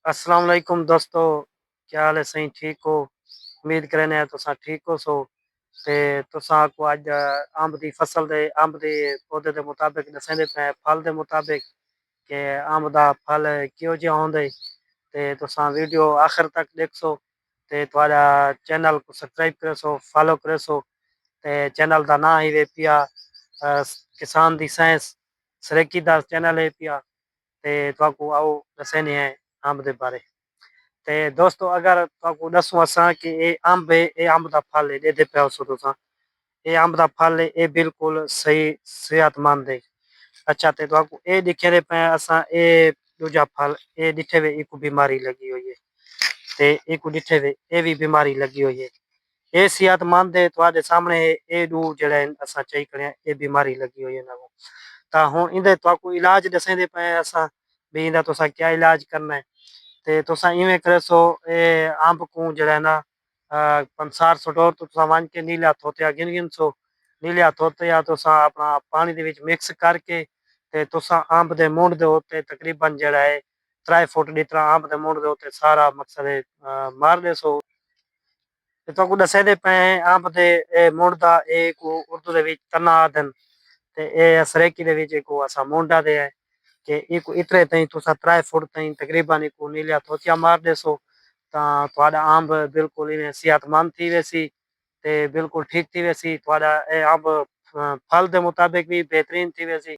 अस्सलाम वालेकुम दोस्तों, क्या हाल है? सही ठीक हो? उम्मीद करने हैं तुसां ठीक हो सो। ते तुसां को अज अंब दी फसल दे अंब दे पौधे दे मुताबिक दसेंदे पे फल दे मुताबिक कि अंब दा फल किहो जिहा होंदे। ते तुसां वीडियो आखिर तक देखसो ते तुहाडा चैनल को सब्सक्राइब करेसो, फॉलो करेसो। ते चैनल दा नाम ही वे पिया किसान दी साइंस सरेकी दा चैनल है पिया। ते तुहाकू आओ दसेने हैं अंब दे बारे। ते दोस्तों अगर तुहाकू दस्सूं असां कि ये अंब है, ये अंब दा फल है, ॾेदे पिया सो तुसां। ये अंब दा फल है, ये बिल्कुल सही सेहतमंद है। अच्छा ते तुहाकू ये दिखे दे पे असां ये दूजा फल ये डिठे वे इको बीमारी लगी हुई है। ते इको डिठे वे ये भी बीमारी लगी हुई है। ये सेहतमंद है तुहाडे सामने है, ये दू जेड़े असां चई खड़े हैं, ये बीमारी लगी हुई है इन्हां को। तां हुण इंदे तुहाकू इलाज दसेंदे पे असां भी इंदा तुसां क्या इलाज करना है। ते तुसां इवें करेसो ए अंब को जेड़ा है ना पंसार सुटो तो तुसां वंज के नीले हथों गिन गिन सो नीले हथों तुसां अपना पानी दे विच मिक्स करके ते तुसां अंब दे मुंड दे उत्ते तकरीबन जेड़ा है 3 फुट जितना अंब दे मुंड दे उत्ते सारा मकसद है मार देसो। ते तुहाकू दस्सेंदे पे अंब दे मुंड दा को उर्दू दे विच तना आखदे न। ते सरेकी दे विच इको असां मुंड आखदे हैं कि इको इतरे ताईं तुसां 3 फुट ताईं तकरीबन इको नीले हथों मार देसो। तां तुहाडा अंब बिल्कुल इवें सेहतमंद थी वेसी ते बिल्कुल ठीक थी वेसी तुहाडा ए अंब फल दे मुताबिक भी बेहतरीन थी वेसी।